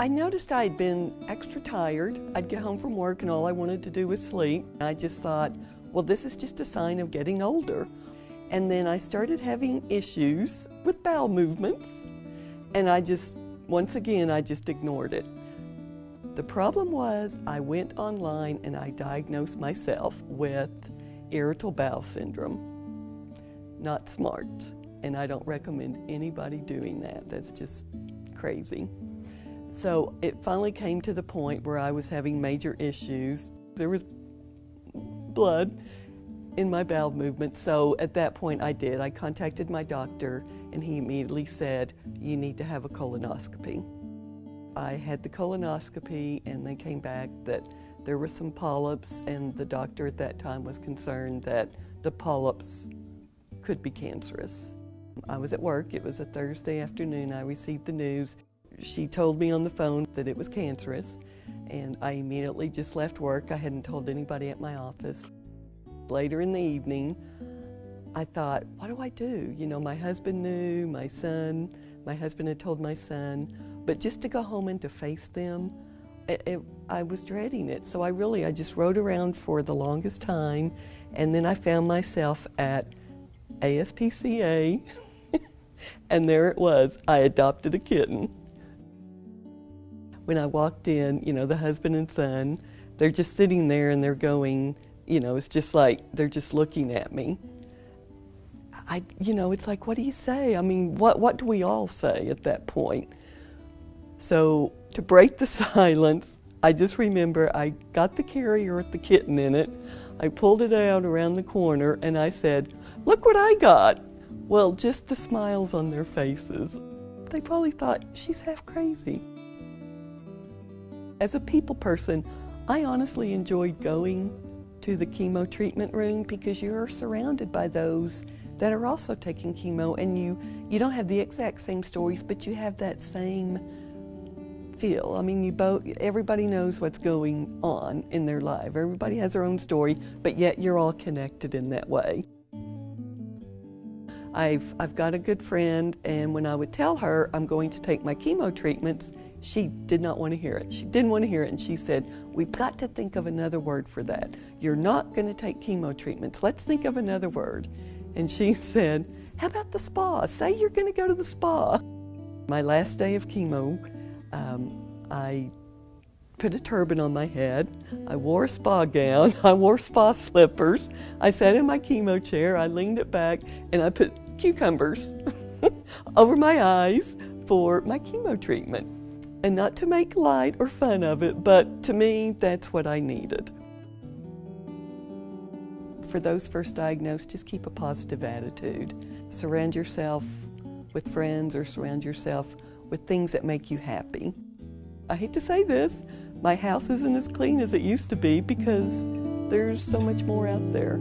I noticed I'd been extra tired. I'd get home from work and all I wanted to do was sleep. I just thought, well, this is just a sign of getting older. And then I started having issues with bowel movements, and once again, I just ignored it. The problem was I went online and I diagnosed myself with irritable bowel syndrome. Not smart, and I don't recommend anybody doing that. That's just crazy. So it finally came to the point where I was having major issues. There was blood in my bowel movement, so at that point I contacted my doctor, and he immediately said, you need to have a colonoscopy. I had the colonoscopy, and they came back that there were some polyps, and the doctor at that time was concerned that the polyps could be cancerous. I was at work. It was a Thursday afternoon. I received the news. She told me on the phone that it was cancerous, and I immediately just left work. I hadn't told anybody at my office. Later in the evening, I thought, what do I do? You know, my husband knew, my husband had told my son, but just to go home and to face them, I was dreading it. So I just rode around for the longest time, and then I found myself at ASPCA, and there it was. I adopted a kitten. When I walked in, you know, the husband and son, they're just sitting there and they're going, you know, it's just like they're just looking at me. It's like, what do you say? I mean, what do we all say at that point? So to break the silence, I just remember I got the carrier with the kitten in it. I pulled it out around the corner and I said, look what I got. Well, just the smiles on their faces. They probably thought, she's half crazy. As a people person, I honestly enjoyed going to the chemo treatment room because you're surrounded by those that are also taking chemo, and you don't have the exact same stories, but you have that same feel. I mean, everybody knows what's going on in their life. Everybody has their own story, but yet you're all connected in that way. I've got a good friend, and when I would tell her I'm going to take my chemo treatments, she did not want to hear it. She didn't want to hear it, and she said, we've got to think of another word for that. You're not going to take chemo treatments. Let's think of another word. And she said, how about the spa? Say you're going to go to the spa. My last day of chemo, I put a turban on my head. I wore a spa gown. I wore spa slippers. I sat in my chemo chair. I leaned it back, and I put cucumbers over my eyes for my chemo treatment. And not to make light or fun of it, but to me, that's what I needed. For those first diagnosed, just keep a positive attitude. Surround yourself with friends or surround yourself with things that make you happy. I hate to say this, my house isn't as clean as it used to be because there's so much more out there.